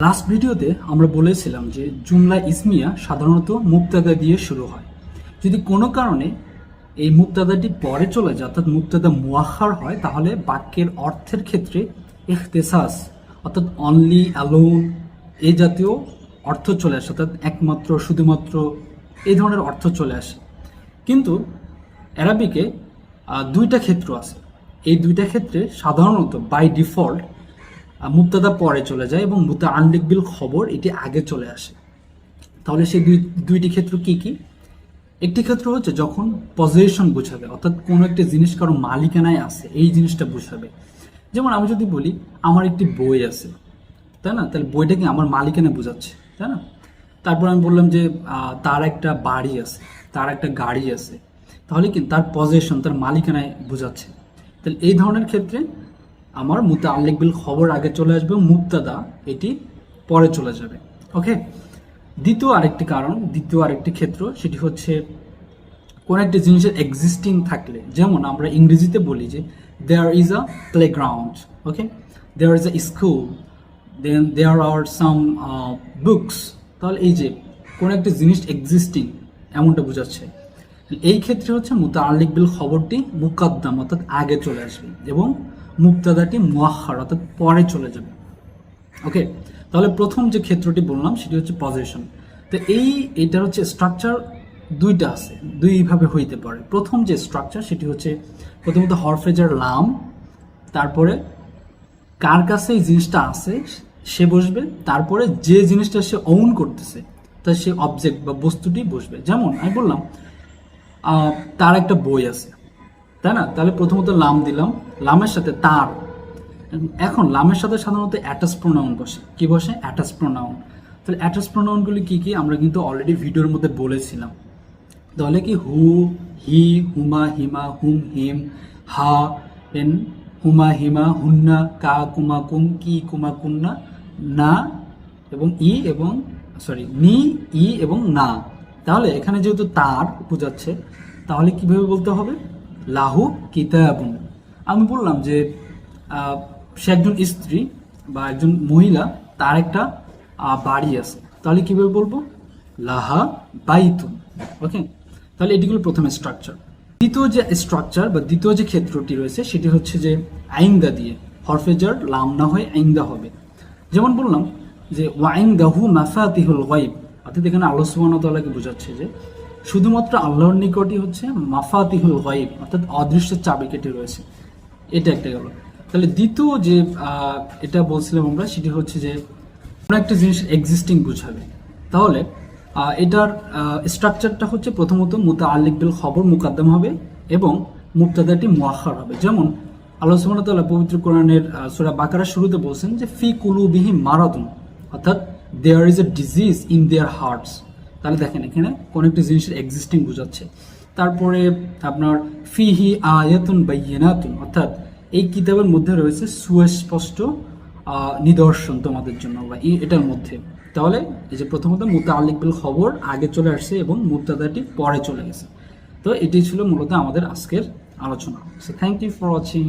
Last ভিডিওতে আমরা বলেছিলাম যে জুমলা ইসমিয়া সাধারণত মুবতাদা দিয়ে শুরু হয়। যদি কোনো কারণে এই মুবতাদাটি পরে চলে যায় অর্থাৎ মুবতাদা মুআখার হয়, তাহলে বাক্যের অর্থের ক্ষেত্রে ইখতিসাস অর্থাৎ অনলি, অ্যালোন এই জাতীয় অর্থ চলে আসে, অর্থাৎ একমাত্র, শুধুমাত্র এই ধরনের অর্থ চলে আসে। কিন্তু অ্যারাবিকে দুইটা ক্ষেত্র আছে। এই দুইটা ক্ষেত্রে সাধারণত বাই ডিফল্ট মুবতাদা পরে চলে যায় এবং মুতাআল্লিক বিল খবর এটি আগে চলে আসে। তাহলে সেই দুইটি ক্ষেত্র কি কি? একটি ক্ষেত্র হচ্ছে যখন পজিশন বোঝাবে, অর্থাৎ কোনো একটা জিনিস কারো মালিকানায় আছে এই জিনিসটা বোঝাবে। যেমন আমি যদি বলি আমার একটি বই আছে, তাই না, তাহলে বইটা কি আমার মালিকানা বোঝাচ্ছে, তাই না? তারপর আমি বললাম যে তার একটা বাড়ি আছে, তার একটা গাড়ি আছে, তাহলে কি তার পজিশন, তার মালিকানায় বোঝাচ্ছে। তাহলে এই ধরনের ক্ষেত্রে আমার মুতাআল্লিক বিল খবর আগে চলে আসবে, মুবতাদা এটি পরে চলে যাবে। ওকে, দ্বিতীয় আরেকটি ক্ষেত্র, সেটি হচ্ছে কোন একটা জিনিসের এক্সিস্টিং থাকলে, যেমন আমরা ইংরেজিতে বলি যে there is a playground, okay, there is a school, then there are some books. তাহলে এই যে কোন একটা জিনিস এক্সিস্টিং এমনটা বোঝাচ্ছে। এই ক্ষেত্রে হচ্ছে মুতাআল্লিক বিল খবরটি মুকাদ্দাম অর্থাৎ আগে চলে আসবে এবং মুবতাদাটি মুআখার অর্থাৎ পরে চলে যাবে। ওকে, তাহলে প্রথম যে ক্ষেত্রটি বললাম সেটি হচ্ছে পজিশন। তো এইটার হচ্ছে স্ট্রাকচার দুইটা আছে, দুইভাবে হইতে পারে। প্রথম যে স্ট্রাকচার সেটি হচ্ছে প্রথমত হরফেজার লাম, তারপরে কার কাছে এই জিনিসটা আছে সে বসবে, তারপরে যে জিনিসটা সে ওন করতেছে তা সে অবজেক্ট বা বস্তুটি বসবে। যেমন আমি বললাম তার একটা বই আছে, তাই না? তাহলে প্রথমত লাম দিলাম, লামের সাথে তার। এখন লামের সাথে সাধারণত অ্যাটাচ প্রোনাউন বসে। কি বসে? Attach pronoun. তাহলে অ্যাটাচ প্রোনাউনগুলি কি কি আমরা কিন্তু অলরেডি ভিডিওর মধ্যে বলেছিলাম। তাহলে কি হু, হি, হুমা, হিমা, হুম, হিম, হা, এন, হুমা, হিমা, হুন্না, কা, কুমা, কুম, কি, কুমা, কুন্না, না এবং নি, ই এবং না। তাহলে এখানে যেহেতু তার বোঝাচ্ছে, তাহলে কিভাবে বলতে হবে? লাহু কিতাবুন। আমি বললাম যে সে একজন স্ত্রী বা একজন মহিলা, তার একটা বাড়ি আছে, তাহলে কিভাবে বলবো? লাহা বাইতুন। ওকে, তাহলে এটিগুলো প্রথমে স্ট্রাকচার। দ্বিতীয় যে স্ট্রাকচার বা দ্বিতীয় যে ক্ষেত্রটি রয়েছে সেটি হচ্ছে যে আইন্দা দিয়ে, হরফেজার লাম না হয়ে আইন্দা হবে। যেমন বললাম যে ওয়াইনদাহু মাফাতিহুল গায়ব, অর্থাৎ এখানে আল্লাহ সুবহানাহু ওয়া তাআলাকে বোঝাচ্ছে যে শুধুমাত্র আল্লাহর নিকটই হচ্ছে মাফাতিহুল গায়ব অর্থাৎ অদৃশ্য চাবিকাঠি রয়েছে। এটা একটা গেল। তাহলে দ্বিতীয় যে এটা বলছিলাম আমরা সেটি হচ্ছে যে কোনো একটা জিনিস এক্সিস্টিং বোঝাবে। তাহলে এটার স্ট্রাকচারটা হচ্ছে প্রথমত মুতাআল্লিক বিল খবর মুকাদ্দাম হবে এবং মুবতাদাটি মুআখার হবে। যেমন আল্লাহ সুবহানাহু ওয়া তাআলা পবিত্র কোরআনের সূরা বাকারার শুরুতে বলছেন যে ফি কুলুবিহিম মারাদুন, অর্থাৎ there is a disease in their hearts. তাহলে দেখেন এখানে কোন একটা জিনিসের এক্সিস্টিং বোঝাচ্ছে। তারপরে আপনার ফিহি আয়াতুন বাইয়িনাতুন, অর্থাৎ এই কিতাবের মধ্যে রয়েছে সুস্পষ্ট নিদর্শন তোমাদের জন্য, বা এটার মধ্যে। তাহলে এই যে প্রথমত মুতাআল্লিক বিল খবর আগে চলে আসছে এবং মুবতাদাটি পরে চলে গেছে। তো এটাই ছিল মূলত আমাদের আজকের আলোচনা। So thank you for watching.